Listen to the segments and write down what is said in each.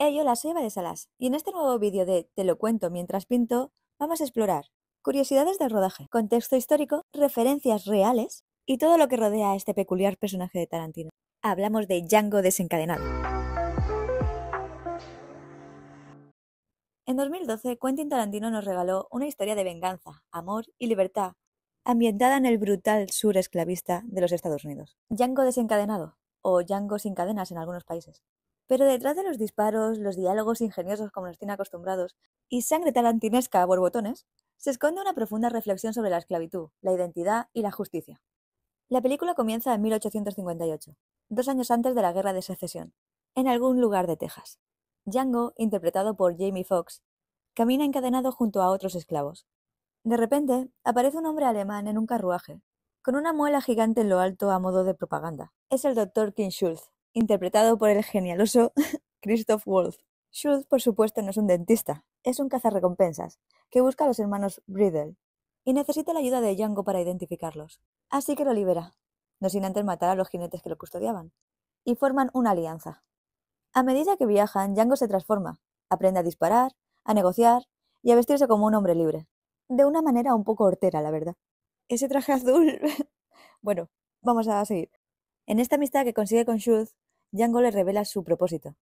Hola, soy Eva de Salas y en este nuevo vídeo de Te lo cuento mientras pinto, vamos a explorar curiosidades del rodaje, contexto histórico, referencias reales y todo lo que rodea a este peculiar personaje de Tarantino. Hablamos de Django desencadenado. En 2012, Quentin Tarantino nos regaló una historia de venganza, amor y libertad, ambientada en el brutal sur esclavista de los Estados Unidos. Django desencadenado, o Django sin cadenas en algunos países. Pero detrás de los disparos, los diálogos ingeniosos como nos tienen acostumbrados y sangre tarantinesca a borbotones, se esconde una profunda reflexión sobre la esclavitud, la identidad y la justicia. La película comienza en 1858, 2 años antes de la Guerra de Secesión, en algún lugar de Texas. Django, interpretado por Jamie Foxx, camina encadenado junto a otros esclavos. De repente, aparece un hombre alemán en un carruaje, con una muela gigante en lo alto a modo de propaganda. Es el Dr. King Schultz, interpretado por el genialoso Christoph Waltz. Schultz, por supuesto, no es un dentista, es un cazarrecompensas, que busca a los hermanos Bridle, y necesita la ayuda de Django para identificarlos. Así que lo libera, no sin antes matar a los jinetes que lo custodiaban, y forman una alianza. A medida que viajan, Django se transforma, aprende a disparar, a negociar y a vestirse como un hombre libre. De una manera un poco hortera, la verdad. Ese traje azul... Bueno, vamos a seguir. En esta amistad que consigue con Schultz, Django le revela su propósito,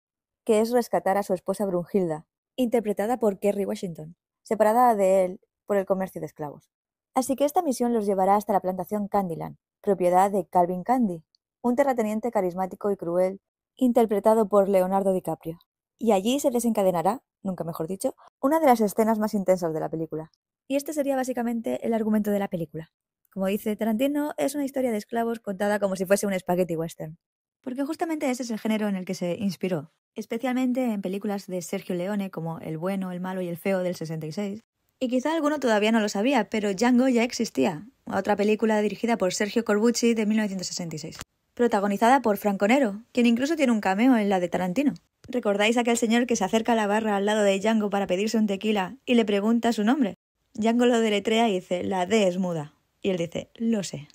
que es rescatar a su esposa Brunhilda, interpretada por Kerry Washington, separada de él por el comercio de esclavos. Así que esta misión los llevará hasta la plantación Candyland, propiedad de Calvin Candy, un terrateniente carismático y cruel, interpretado por Leonardo DiCaprio. Y allí se desencadenará, nunca mejor dicho, una de las escenas más intensas de la película. Y este sería básicamente el argumento de la película. Como dice Tarantino, es una historia de esclavos contada como si fuese un spaghetti western. Porque justamente ese es el género en el que se inspiró, especialmente en películas de Sergio Leone como El bueno, el malo y el feo del 66. Y quizá alguno todavía no lo sabía, pero Django ya existía, otra película dirigida por Sergio Corbucci de 1966, protagonizada por Franco Nero, quien incluso tiene un cameo en la de Tarantino. ¿Recordáis aquel señor que se acerca a la barra al lado de Django para pedirse un tequila y le pregunta su nombre? Django lo deletrea y dice, la D es muda. Y él dice, lo sé.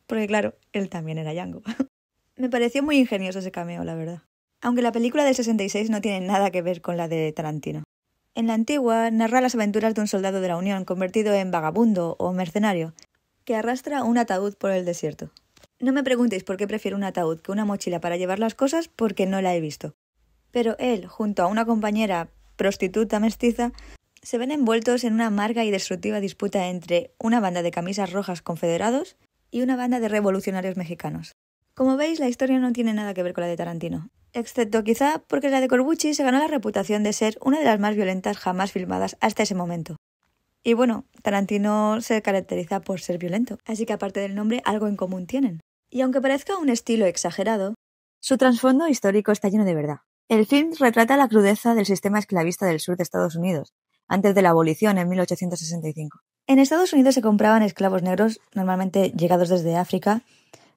Porque claro, él también era Django. Me pareció muy ingenioso ese cameo, la verdad. Aunque la película del 66 no tiene nada que ver con la de Tarantino. En la antigua narra las aventuras de un soldado de la Unión convertido en vagabundo o mercenario, que arrastra un ataúd por el desierto. No me preguntéis por qué prefiero un ataúd que una mochila para llevar las cosas, porque no la he visto. Pero él, junto a una compañera prostituta mestiza, se ven envueltos en una amarga y destructiva disputa entre una banda de camisas rojas confederados y una banda de revolucionarios mexicanos. Como veis, la historia no tiene nada que ver con la de Tarantino, excepto quizá porque la de Corbucci se ganó la reputación de ser una de las más violentas jamás filmadas hasta ese momento. Y bueno, Tarantino se caracteriza por ser violento, así que aparte del nombre, algo en común tienen. Y aunque parezca un estilo exagerado, su trasfondo histórico está lleno de verdad. El film retrata la crudeza del sistema esclavista del sur de Estados Unidos, antes de la abolición en 1865. En Estados Unidos se compraban esclavos negros, normalmente llegados desde África,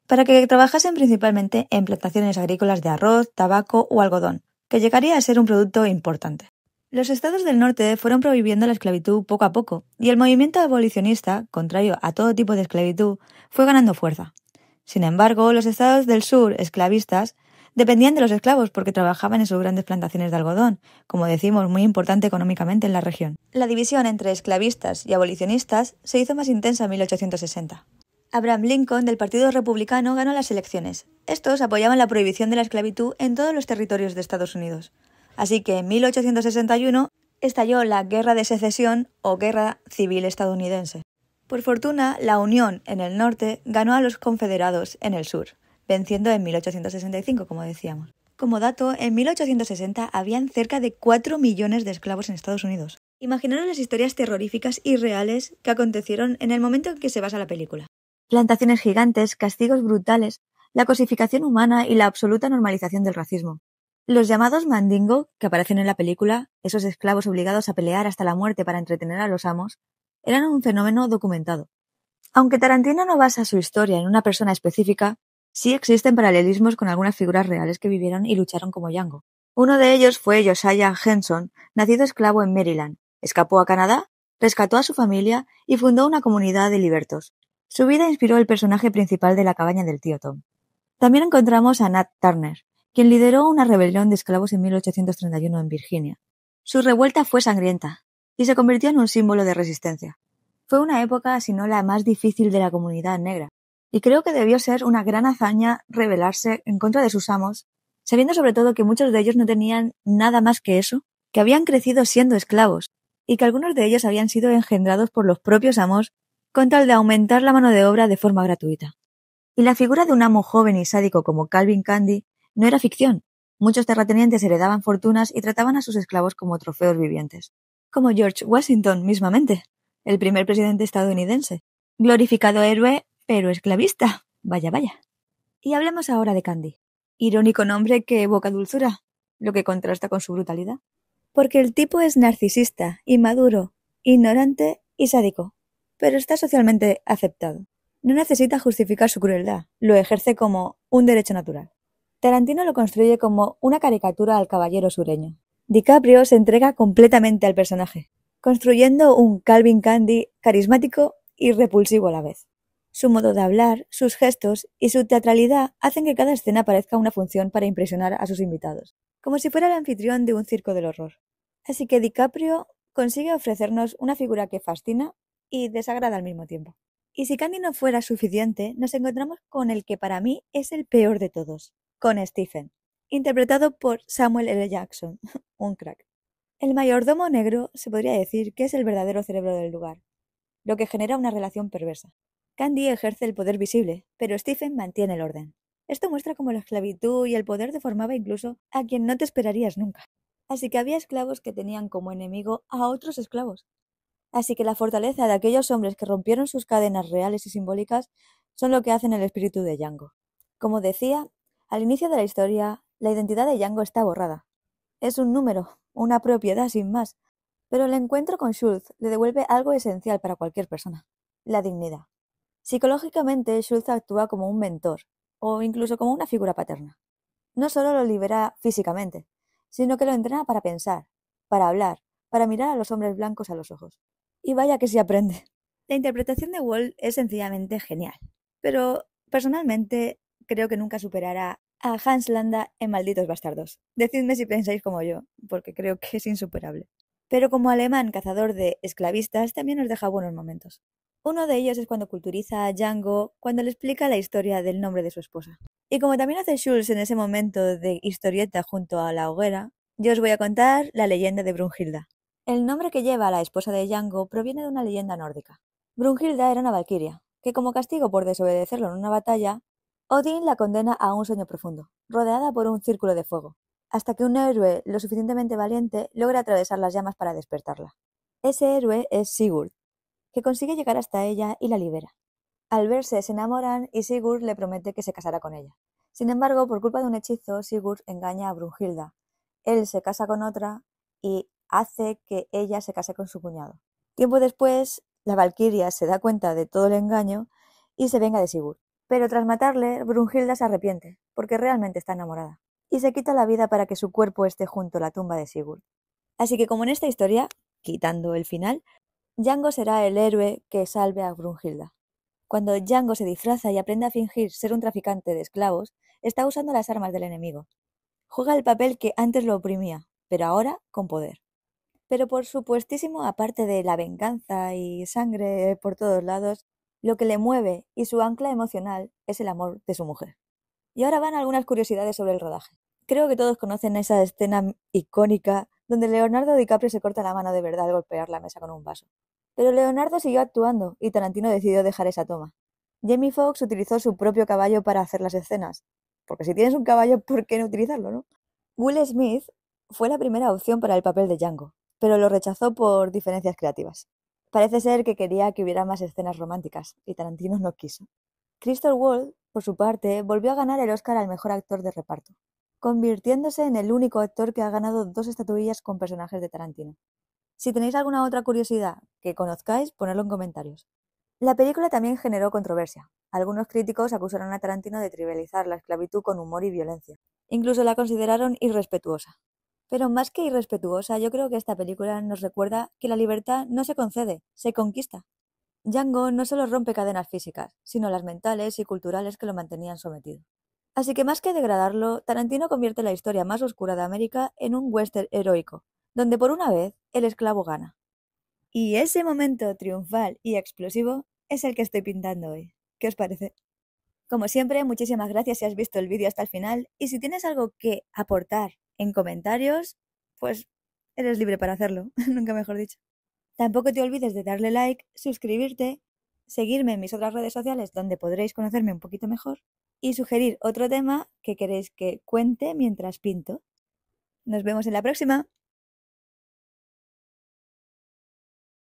para que trabajasen principalmente en plantaciones agrícolas de arroz, tabaco o algodón, que llegaría a ser un producto importante. Los estados del norte fueron prohibiendo la esclavitud poco a poco, y el movimiento abolicionista, contrario a todo tipo de esclavitud, fue ganando fuerza. Sin embargo, los estados del sur esclavistas dependían de los esclavos porque trabajaban en sus grandes plantaciones de algodón, como decimos, muy importante económicamente en la región. La división entre esclavistas y abolicionistas se hizo más intensa en 1860. Abraham Lincoln, del Partido Republicano, ganó las elecciones. Estos apoyaban la prohibición de la esclavitud en todos los territorios de Estados Unidos. Así que en 1861 estalló la Guerra de Secesión o Guerra Civil Estadounidense. Por fortuna, la Unión en el norte ganó a los confederados en el sur, venciendo en 1865, como decíamos. Como dato, en 1860 habían cerca de 4 millones de esclavos en Estados Unidos. Imaginaros las historias terroríficas y reales que acontecieron en el momento en que se basa la película. Plantaciones gigantes, castigos brutales, la cosificación humana y la absoluta normalización del racismo. Los llamados mandingo, que aparecen en la película, esos esclavos obligados a pelear hasta la muerte para entretener a los amos, eran un fenómeno documentado. Aunque Tarantino no basa su historia en una persona específica, sí existen paralelismos con algunas figuras reales que vivieron y lucharon como Django. Uno de ellos fue Josiah Henson, nacido esclavo en Maryland. Escapó a Canadá, rescató a su familia y fundó una comunidad de libertos. Su vida inspiró el personaje principal de La cabaña del tío Tom. También encontramos a Nat Turner, quien lideró una rebelión de esclavos en 1831 en Virginia. Su revuelta fue sangrienta y se convirtió en un símbolo de resistencia. Fue una época, si no la más difícil de la comunidad negra, y creo que debió ser una gran hazaña rebelarse en contra de sus amos, sabiendo sobre todo que muchos de ellos no tenían nada más que eso, que habían crecido siendo esclavos, y que algunos de ellos habían sido engendrados por los propios amos con tal de aumentar la mano de obra de forma gratuita. Y la figura de un amo joven y sádico como Calvin Candie no era ficción. Muchos terratenientes heredaban fortunas y trataban a sus esclavos como trofeos vivientes. Como George Washington mismamente, el primer presidente estadounidense. Glorificado héroe, pero esclavista. Vaya, vaya. Y hablemos ahora de Candie. Irónico nombre que evoca dulzura, lo que contrasta con su brutalidad. Porque el tipo es narcisista, inmaduro, ignorante y sádico, pero está socialmente aceptado. No necesita justificar su crueldad, lo ejerce como un derecho natural. Tarantino lo construye como una caricatura al caballero sureño. DiCaprio se entrega completamente al personaje, construyendo un Calvin Candie carismático y repulsivo a la vez. Su modo de hablar, sus gestos y su teatralidad hacen que cada escena parezca una función para impresionar a sus invitados, como si fuera el anfitrión de un circo del horror. Así que DiCaprio consigue ofrecernos una figura que fascina y desagrada al mismo tiempo. Y si Candie no fuera suficiente, nos encontramos con el que para mí es el peor de todos, con Stephen, interpretado por Samuel L. Jackson, un crack. El mayordomo negro se podría decir que es el verdadero cerebro del lugar, lo que genera una relación perversa. Candie ejerce el poder visible, pero Stephen mantiene el orden. Esto muestra cómo la esclavitud y el poder deformaba incluso a quien no te esperarías nunca. Así que había esclavos que tenían como enemigo a otros esclavos. Así que la fortaleza de aquellos hombres que rompieron sus cadenas reales y simbólicas son lo que hacen el espíritu de Django. Como decía, al inicio de la historia, la identidad de Django está borrada. Es un número, una propiedad sin más, pero el encuentro con Schultz le devuelve algo esencial para cualquier persona, la dignidad. Psicológicamente, Schultz actúa como un mentor, o incluso como una figura paterna. No solo lo libera físicamente, sino que lo entrena para pensar, para hablar, para mirar a los hombres blancos a los ojos. Y vaya que sí aprende. La interpretación de Walt es sencillamente genial, pero personalmente creo que nunca superará a Hans Landa en Malditos Bastardos. Decidme si pensáis como yo, porque creo que es insuperable. Pero como alemán cazador de esclavistas también nos deja buenos momentos. Uno de ellos es cuando culturiza a Django cuando le explica la historia del nombre de su esposa. Y como también hace Schultz en ese momento de historieta junto a la hoguera, yo os voy a contar la leyenda de Brunhilda. El nombre que lleva la esposa de Django proviene de una leyenda nórdica. Brunhilda era una valquiria, que como castigo por desobedecerlo en una batalla, Odín la condena a un sueño profundo, rodeada por un círculo de fuego, hasta que un héroe lo suficientemente valiente logra atravesar las llamas para despertarla. Ese héroe es Sigurd, que consigue llegar hasta ella y la libera. Al verse se enamoran y Sigurd le promete que se casará con ella. Sin embargo, por culpa de un hechizo, Sigurd engaña a Brunhilda. Él se casa con otra y hace que ella se case con su cuñado. Tiempo después, la valquiria se da cuenta de todo el engaño y se venga de Sigurd. Pero tras matarle, Brunhilda se arrepiente, porque realmente está enamorada, y se quita la vida para que su cuerpo esté junto a la tumba de Sigurd. Así que como en esta historia, quitando el final, Django será el héroe que salve a Brunhilda. Cuando Django se disfraza y aprende a fingir ser un traficante de esclavos, está usando las armas del enemigo. Juega el papel que antes lo oprimía, pero ahora con poder. Pero por supuestísimo, aparte de la venganza y sangre por todos lados, lo que le mueve y su ancla emocional es el amor de su mujer. Y ahora van algunas curiosidades sobre el rodaje. Creo que todos conocen esa escena icónica donde Leonardo DiCaprio se corta la mano de verdad al golpear la mesa con un vaso. Pero Leonardo siguió actuando y Tarantino decidió dejar esa toma. Jamie Foxx utilizó su propio caballo para hacer las escenas, porque si tienes un caballo, ¿por qué no utilizarlo, no? Will Smith fue la primera opción para el papel de Django, pero lo rechazó por diferencias creativas. Parece ser que quería que hubiera más escenas románticas, y Tarantino no quiso. Christoph Waltz, por su parte, volvió a ganar el Oscar al mejor actor de reparto, convirtiéndose en el único actor que ha ganado 2 estatuillas con personajes de Tarantino. Si tenéis alguna otra curiosidad que conozcáis, ponedlo en comentarios. La película también generó controversia. Algunos críticos acusaron a Tarantino de trivializar la esclavitud con humor y violencia. Incluso la consideraron irrespetuosa. Pero más que irrespetuosa, yo creo que esta película nos recuerda que la libertad no se concede, se conquista. Django no solo rompe cadenas físicas, sino las mentales y culturales que lo mantenían sometido. Así que más que degradarlo, Tarantino convierte la historia más oscura de América en un western heroico, donde por una vez el esclavo gana. Y ese momento triunfal y explosivo es el que estoy pintando hoy. ¿Qué os parece? Como siempre, muchísimas gracias si has visto el vídeo hasta el final y si tienes algo que aportar en comentarios, pues eres libre para hacerlo, nunca mejor dicho. Tampoco te olvides de darle like, suscribirte, seguirme en mis otras redes sociales donde podréis conocerme un poquito mejor y sugerir otro tema que queréis que cuente mientras pinto. Nos vemos en la próxima.